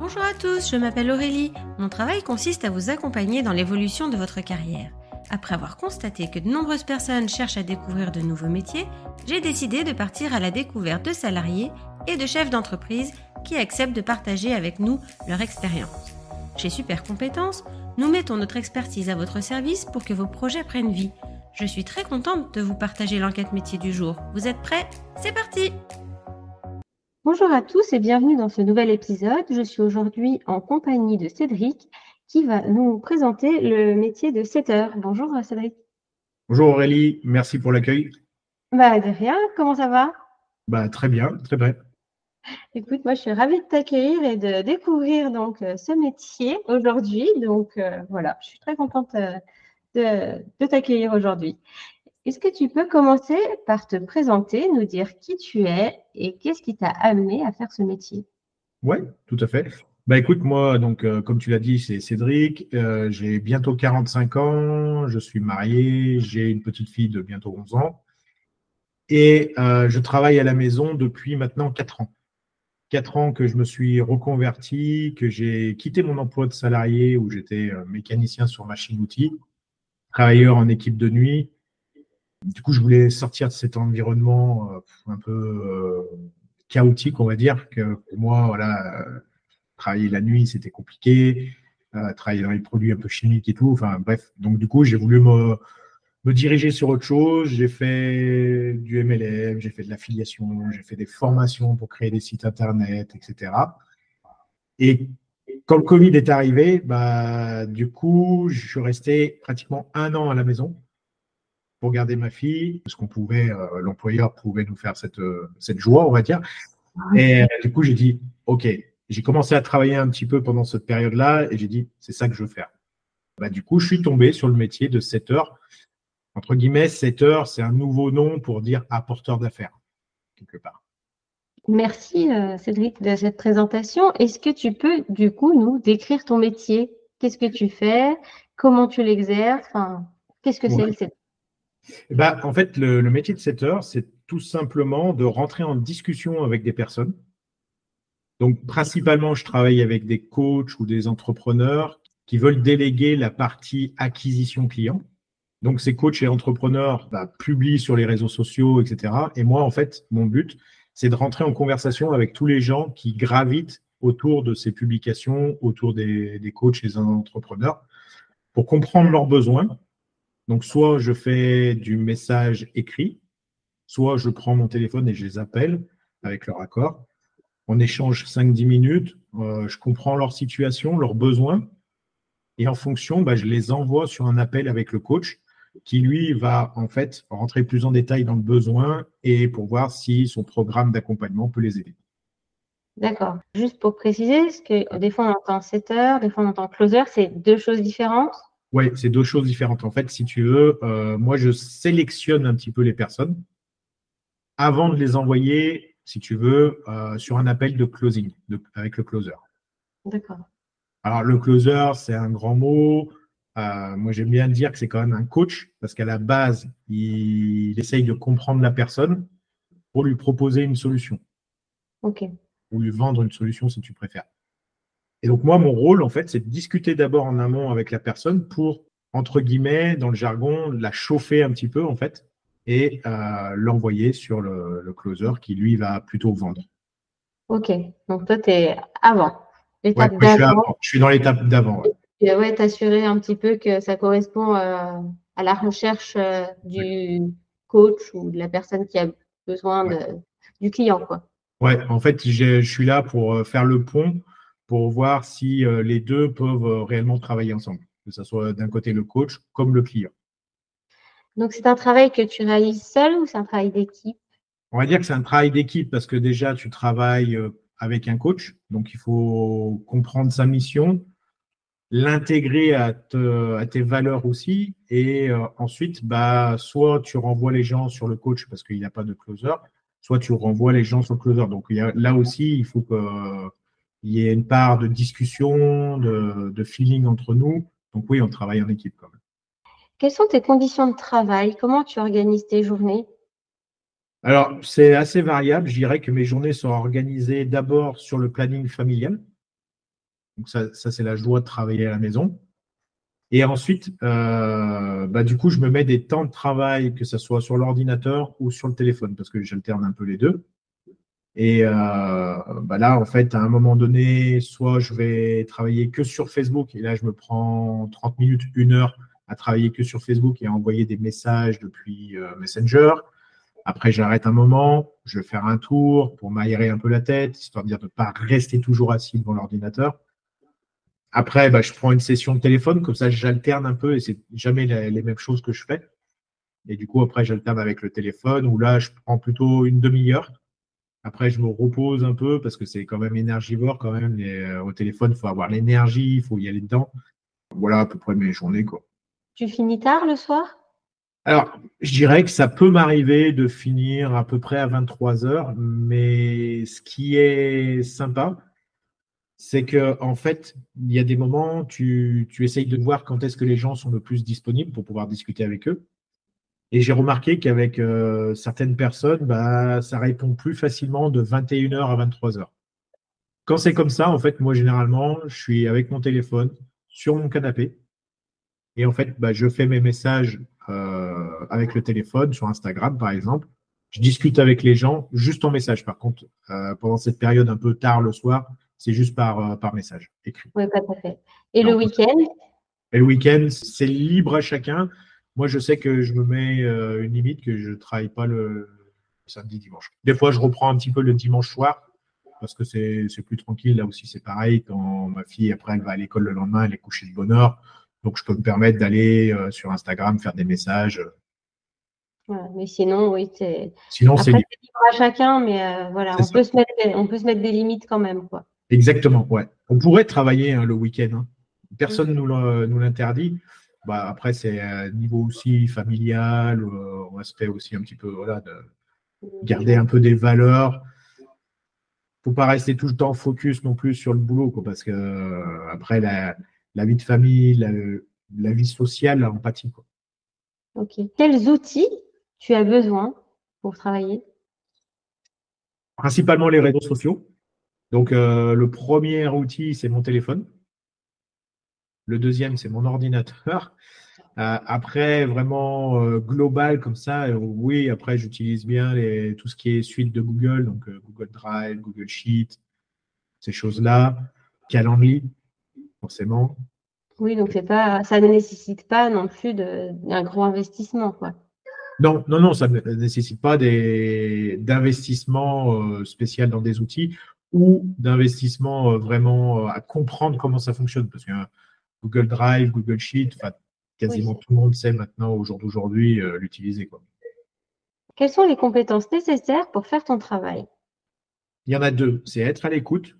Bonjour à tous, je m'appelle Aurélie. Mon travail consiste à vous accompagner dans l'évolution de votre carrière. Après avoir constaté que de nombreuses personnes cherchent à découvrir de nouveaux métiers, j'ai décidé de partir à la découverte de salariés et de chefs d'entreprise qui acceptent de partager avec nous leur expérience. Chez Super Compétences, nous mettons notre expertise à votre service pour que vos projets prennent vie. Je suis très contente de vous partager l'enquête métier du jour. Vous êtes prêts? C'est parti! Bonjour à tous et bienvenue dans ce nouvel épisode. Je suis aujourd'hui en compagnie de Cédric qui va nous présenter le métier de setteur. Bonjour Cédric. Bonjour Aurélie, merci pour l'accueil. De rien, comment ça va? Très bien, très bien. Écoute, moi je suis ravie de t'accueillir et de découvrir donc ce métier aujourd'hui. Voilà, je suis très contente de t'accueillir aujourd'hui. Est-ce que tu peux commencer par te présenter, nous dire qui tu es et qu'est-ce qui t'a amené à faire ce métier? Oui, tout à fait. Écoute, moi, comme tu l'as dit, c'est Cédric. J'ai bientôt 45 ans, je suis marié, j'ai une petite fille de bientôt 11 ans et je travaille à la maison depuis maintenant 4 ans. 4 ans que je me suis reconverti, que j'ai quitté mon emploi de salarié où j'étais mécanicien sur machine-outil, travailleur en équipe de nuit. Du coup, je voulais sortir de cet environnement un peu chaotique, on va dire, que pour moi, voilà, travailler la nuit, c'était compliqué, travailler dans les produits un peu chimiques et tout, enfin bref. Donc du coup, j'ai voulu me diriger sur autre chose. J'ai fait du MLM, j'ai fait de l'affiliation, j'ai fait des formations pour créer des sites internet, etc. Et quand le Covid est arrivé, du coup, je suis resté pratiquement 1 an à la maison pour garder ma fille, parce qu'on pouvait, l'employeur pouvait nous faire cette joie, on va dire. Et du coup, j'ai dit, OK, j'ai commencé à travailler un petit peu pendant cette période-là et j'ai dit, c'est ça que je veux faire. Du coup, je suis tombé sur le métier de setteur. Entre guillemets, setteur, c'est un nouveau nom pour dire apporteur d'affaires, quelque part. Merci Cédric de cette présentation. Est-ce que tu peux du coup nous décrire ton métier? Qu'est-ce que tu fais? Comment tu l'exerces? Enfin, qu'est-ce que c'est le Ouais. setteur? En fait, le métier de setteur, c'est tout simplement de rentrer en discussion avec des personnes. Donc, principalement, je travaille avec des coachs ou des entrepreneurs qui veulent déléguer la partie acquisition client. Donc, ces coachs et entrepreneurs publient sur les réseaux sociaux, etc. Et moi, en fait, mon but, c'est de rentrer en conversation avec tous les gens qui gravitent autour de ces publications, autour des coachs et des entrepreneurs, pour comprendre leurs besoins. Donc, soit je fais du message écrit, soit je prends mon téléphone et je les appelle avec leur accord. On échange 5-10 minutes, je comprends leur situation, leurs besoins, et en fonction, je les envoie sur un appel avec le coach qui, lui, va en fait rentrer plus en détail dans le besoin et pour voir si son programme d'accompagnement peut les aider. D'accord. Juste pour préciser, parce que des fois on entend setter, des fois on entend closer, c'est deux choses différentes. Oui, c'est deux choses différentes. En fait, si tu veux, moi, je sélectionne un petit peu les personnes avant de les envoyer, si tu veux, sur un appel de closing avec le closer. D'accord. Alors, le closer, c'est un grand mot. Moi, j'aime bien dire que c'est quand même un coach parce qu'à la base, il essaye de comprendre la personne pour lui proposer une solution Ok. ou lui vendre une solution si tu préfères. Et donc, moi, mon rôle, en fait, c'est de discuter d'abord en amont avec la personne pour, entre guillemets, dans le jargon, la chauffer un petit peu, en fait, et l'envoyer sur le closer qui, lui, va plutôt vendre. Ok. Donc toi, tu es avant, Ouais, l'étape moi, d'avant. je suis dans l'étape d'avant. Ouais. Et ouais, t'assurer un petit peu que ça correspond à la recherche du coach ou de la personne qui a besoin Ouais. du client, quoi. Ouais, en fait, je suis là pour faire le pont, pour voir si les deux peuvent réellement travailler ensemble, que ce soit d'un côté le coach comme le client. Donc c'est un travail que tu réalises seul ou c'est un travail d'équipe? On va dire que c'est un travail d'équipe parce que déjà, tu travailles avec un coach, donc il faut comprendre sa mission, l'intégrer à tes valeurs aussi, et ensuite, soit tu renvoies les gens sur le coach parce qu'il n'y a pas de closer, soit tu renvoies les gens sur le closer. Donc là aussi, il faut qu'il y ait une part de discussion, de feeling entre nous. Donc oui, on travaille en équipe quand même. Quelles sont tes conditions de travail? Comment tu organises tes journées? Alors, c'est assez variable. Je dirais que mes journées sont organisées d'abord sur le planning familial. Donc ça c'est la joie de travailler à la maison. Et ensuite, du coup, je me mets des temps de travail, que ce soit sur l'ordinateur ou sur le téléphone, parce que j'alterne un peu les deux. Et là, en fait, à un moment donné, soit je vais travailler que sur Facebook, et là, je me prends 30 minutes, 1 heure à travailler que sur Facebook et à envoyer des messages depuis Messenger. Après, j'arrête un moment, je vais faire un tour pour m'aérer un peu la tête, histoire de dire de ne pas rester toujours assis devant l'ordinateur. Après, je prends une session de téléphone, comme ça, j'alterne un peu et c'est jamais les mêmes choses que je fais. Et du coup, après, j'alterne avec le téléphone, où là, je prends plutôt une demi-heure. Après, je me repose un peu parce que c'est quand même énergivore quand même. Au téléphone, il faut avoir l'énergie, il faut y aller dedans. Voilà à peu près mes journées, quoi. Tu finis tard le soir? Alors, je dirais que ça peut m'arriver de finir à peu près à 23 heures, mais ce qui est sympa, c'est que en fait, il y a des moments, tu essayes de voir quand est-ce que les gens sont le plus disponibles pour pouvoir discuter avec eux. Et j'ai remarqué qu'avec certaines personnes, ça répond plus facilement de 21 heures à 23 heures. Quand c'est comme ça, en fait, moi, généralement, je suis avec mon téléphone sur mon canapé. Et en fait, je fais mes messages avec le téléphone sur Instagram, par exemple. Je discute avec les gens juste en message. Par contre, pendant cette période un peu tard le soir, c'est juste par message écrit. Oui, pas tout à fait. Et Non. le week-end? Et le week-end, c'est libre à chacun. Moi, je sais que je me mets une limite, que je ne travaille pas le samedi, dimanche. Des fois, je reprends un petit peu le dimanche soir parce que c'est plus tranquille. Là aussi, c'est pareil. Quand ma fille, après, elle va à l'école le lendemain, elle est couchée de bonne heure. Donc, je peux me permettre d'aller sur Instagram faire des messages. Voilà, mais sinon, oui, Sinon, c'est après, libre. c'est libre à chacun, mais voilà, C'est on ça. peut se mettre des limites quand même, quoi. Exactement, ouais. On pourrait travailler le week-end, hein. Personne ne nous l'interdit. Après, c'est niveau aussi familial, aspect aussi un petit peu, voilà, de garder un peu des valeurs. Faut pas rester tout le temps focus non plus sur le boulot, quoi, parce que après, la vie de famille, la vie sociale, l'empathie, quoi. Ok. Quels outils tu as besoin pour travailler? Principalement les réseaux sociaux. Donc, le premier outil, c'est mon téléphone. Le deuxième, c'est mon ordinateur. Après, vraiment global comme ça, oui, après, j'utilise bien tout ce qui est suite de Google, donc Google Drive, Google Sheet, ces choses-là. Calendly, forcément. Oui, donc ça ne nécessite pas non plus d'un gros investissement, quoi. Non, non, non, ça ne nécessite pas d'investissement spécial dans des outils ou d'investissement vraiment à comprendre comment ça fonctionne. Parce que Google Drive, Google Sheet, Oui. quasiment tout le monde sait maintenant, au jour d'aujourd'hui, l'utiliser, quoi. Quelles sont les compétences nécessaires pour faire ton travail? Il y en a deux, c'est être à l'écoute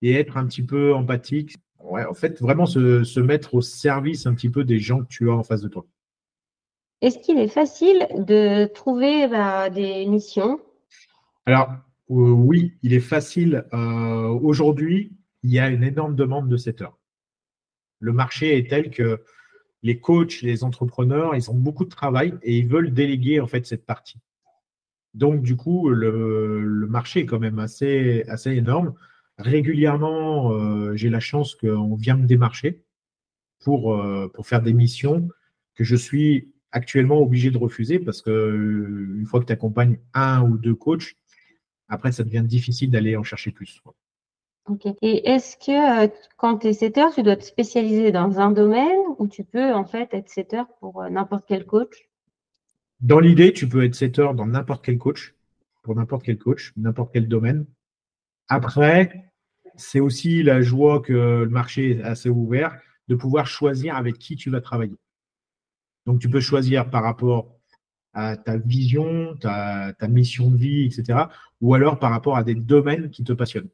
et être un petit peu empathique. Ouais, en fait, vraiment se mettre au service un petit peu des gens que tu as en face de toi. Est-ce qu'il est facile de trouver des missions? Alors, oui, il est facile. Aujourd'hui, il y a une énorme demande de setters. Le marché est tel que les coachs, les entrepreneurs, ils ont beaucoup de travail et ils veulent déléguer en fait cette partie. Donc, du coup, le marché est quand même assez énorme. Régulièrement, j'ai la chance qu'on vient me démarcher pour faire des missions que je suis actuellement obligé de refuser parce que une fois que tu accompagnes un ou deux coachs, après, ça devient difficile d'aller en chercher plus. Ok. Et est-ce que quand tu es setter, tu dois te spécialiser dans un domaine ou tu peux en fait être setter pour n'importe quel coach? Dans l'idée, tu peux être setter dans n'importe quel coach, pour n'importe quel coach, n'importe quel domaine. Après, c'est aussi la joie que le marché est assez ouvert de pouvoir choisir avec qui tu vas travailler. Donc, tu peux choisir par rapport à ta vision, ta mission de vie, etc. Ou alors par rapport à des domaines qui te passionnent.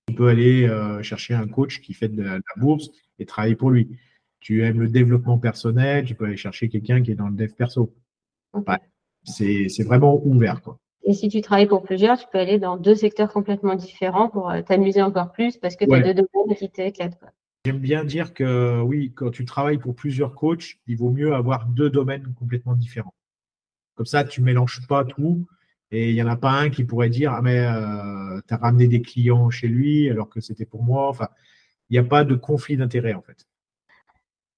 Tu peux aller chercher un coach qui fait de la bourse et travailler pour lui. Tu aimes le développement personnel, tu peux aller chercher quelqu'un qui est dans le dev perso. Ok. Ouais, c'est vraiment ouvert, quoi. Et si tu travailles pour plusieurs, tu peux aller dans deux secteurs complètement différents pour t'amuser encore plus parce que tu as Ouais. deux domaines qui t'éclatent, quoi. J'aime bien dire que oui, quand tu travailles pour plusieurs coachs, il vaut mieux avoir deux domaines complètement différents. Comme ça, tu ne mélanges pas tout et il n'y en a pas un qui pourrait dire ah mais tu as ramené des clients chez lui alors que c'était pour moi. Enfin, il n'y a pas de conflit d'intérêt en fait.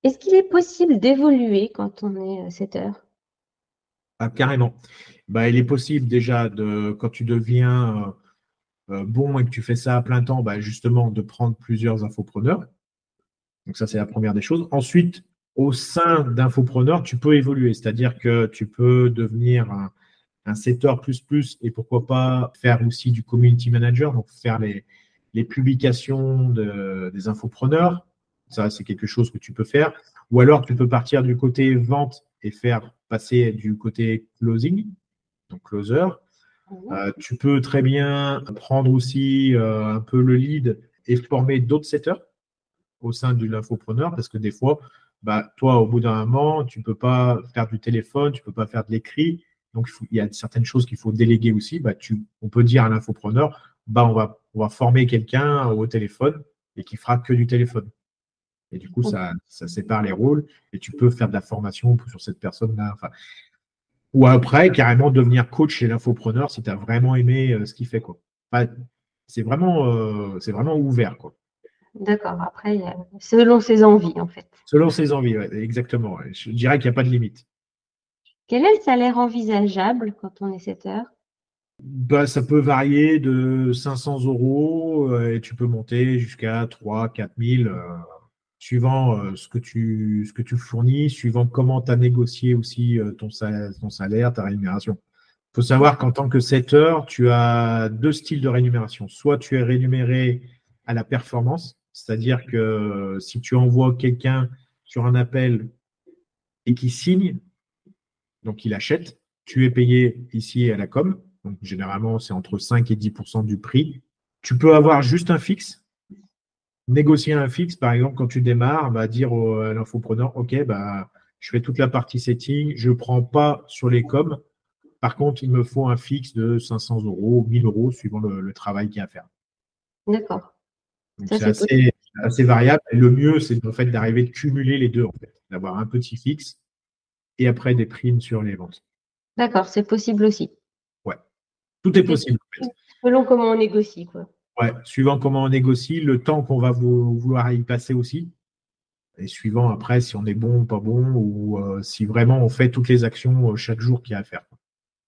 Est-ce qu'il est possible d'évoluer quand on est setter? Ah, carrément. Il est possible déjà quand tu deviens bon et que tu fais ça à plein temps, justement de prendre plusieurs infopreneurs. Donc ça, c'est la première des choses. Ensuite, au sein d'infopreneurs, tu peux évoluer, c'est-à-dire que tu peux devenir un setter plus et pourquoi pas faire aussi du community manager, donc faire les publications des infopreneurs. Ça, c'est quelque chose que tu peux faire. Ou alors, tu peux partir du côté vente et faire passer du côté closing, donc closer. Tu peux très bien prendre aussi un peu le lead et former d'autres setters au sein de l'infopreneur parce que des fois, toi, au bout d'un moment, tu ne peux pas faire du téléphone, tu ne peux pas faire de l'écrit. Donc, il y a certaines choses qu'il faut déléguer aussi. On peut dire à l'infopreneur, on va former quelqu'un au téléphone et qui fera que du téléphone. Et du coup, ça sépare les rôles et tu peux faire de la formation sur cette personne-là. Enfin, ou après, carrément devenir coach chez l'infopreneur si tu as vraiment aimé ce qu'il fait, quoi. C'est vraiment ouvert, quoi. D'accord. Après, selon ses envies, en fait. Selon ses envies, ouais, exactement. Ouais. Je dirais qu'il n'y a pas de limite. Quel est le salaire envisageable quand on est setter? Ça peut varier de 500 € et tu peux monter jusqu'à 3 000, 4 000 suivant ce que tu fournis, suivant comment tu as négocié aussi ton salaire, ta rémunération. Il faut savoir qu'en tant que setter, tu as deux styles de rémunération. Soit tu es rémunéré à la performance, c'est-à-dire que si tu envoies quelqu'un sur un appel et qu'il signe, donc il achète, tu es payé ici à la com. Donc généralement, c'est entre 5 et 10% du prix. Tu peux avoir juste un fixe. Négocier un fixe, par exemple, quand tu démarres, dire à l'infopreneur, OK, je fais toute la partie setting, je ne prends pas sur les coms. Par contre, il me faut un fixe de 500 €, 1 000 € suivant le travail qu'il y a à faire. D'accord. Donc, c'est assez variable. Et le mieux, c'est en fait d'arriver de cumuler les deux, en fait, d'avoir un petit fixe et après des primes sur les ventes. D'accord, c'est possible aussi. Ouais, tout est possible. En fait. Selon comment on négocie, quoi. Ouais, suivant comment on négocie, le temps qu'on va vouloir y passer aussi. Et suivant après si on est bon ou pas bon, ou si vraiment on fait toutes les actions chaque jour qu'il y a à faire.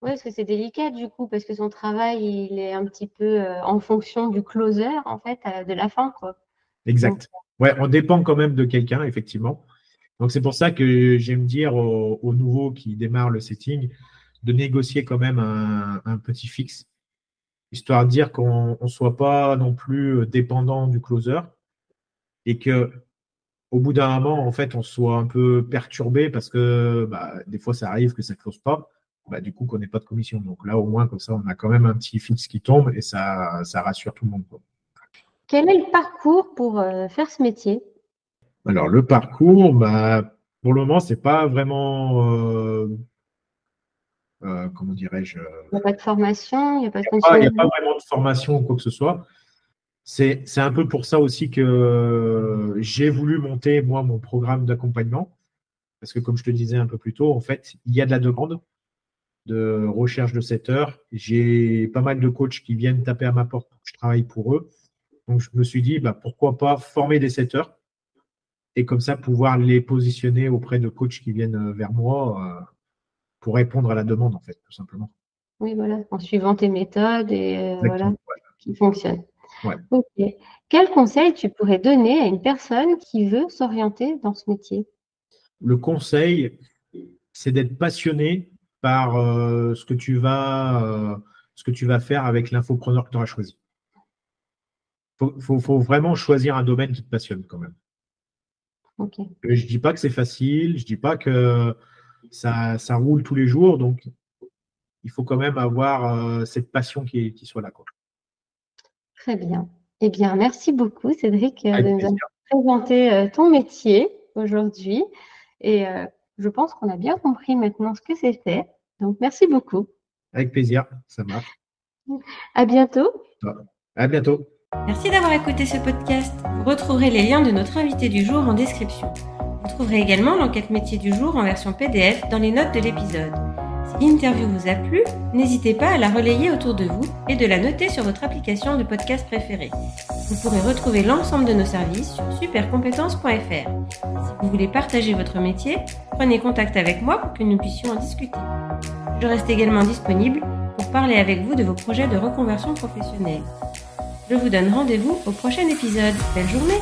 Oui, parce que c'est délicat du coup, parce que son travail, il est un petit peu en fonction du closer, en fait, de la fin, quoi. Exact. Ouais, on dépend quand même de quelqu'un, effectivement. Donc, c'est pour ça que j'aime dire aux nouveaux qui démarrent le setting de négocier quand même un petit fixe, histoire de dire qu'on ne soit pas non plus dépendant du closer et que au bout d'un moment, en fait, on soit un peu perturbé parce que des fois, ça arrive que ça ne close pas. Du coup, qu'on n'ait pas de commission. Donc là, au moins, comme ça, on a quand même un petit fixe qui tombe et ça rassure tout le monde, quoi. Quel est le parcours pour faire ce métier? Alors, le parcours, pour le moment, c'est pas vraiment, comment dirais-je, Il n'y a pas de formation, il n'y a pas de il n'y a pas vraiment de formation ou quoi que ce soit. C'est un peu pour ça aussi que j'ai voulu monter, moi, mon programme d'accompagnement. Parce que, comme je te disais un peu plus tôt, en fait, il y a de la demande de recherche de setters. J'ai pas mal de coachs qui viennent taper à ma porte pour que je travaille pour eux. Donc, je me suis dit, pourquoi pas former des setters et comme ça pouvoir les positionner auprès de coachs qui viennent vers moi pour répondre à la demande, en fait, tout simplement. Oui, voilà, en suivant tes méthodes et voilà, qui fonctionnent. Ouais. Ok. Quel conseil tu pourrais donner à une personne qui veut s'orienter dans ce métier? Le conseil, c'est d'être passionné par ce que tu vas faire avec l'infopreneur que tu auras choisi. Faut vraiment choisir un domaine qui te passionne quand même. Okay. Je ne dis pas que c'est facile, je ne dis pas que ça roule tous les jours, donc il faut quand même avoir cette passion qui soit là, quoi. Très bien. Eh bien, merci beaucoup, Cédric, de nous plaisir. avoir présenté ton métier aujourd'hui. Et je pense qu'on a bien compris maintenant ce que c'était. Donc, merci beaucoup. Avec plaisir, ça marche. À bientôt. À bientôt. Merci d'avoir écouté ce podcast. Vous retrouverez les liens de notre invité du jour en description. Vous trouverez également l'enquête métier du jour en version PDF dans les notes de l'épisode. Si l'interview vous a plu, n'hésitez pas à la relayer autour de vous et de la noter sur votre application de podcast préférée. Vous pourrez retrouver l'ensemble de nos services sur supercompétences.fr. Si vous voulez partager votre métier, prenez contact avec moi pour que nous puissions en discuter. Je reste également disponible pour parler avec vous de vos projets de reconversion professionnelle. Je vous donne rendez-vous au prochain épisode. Belle journée!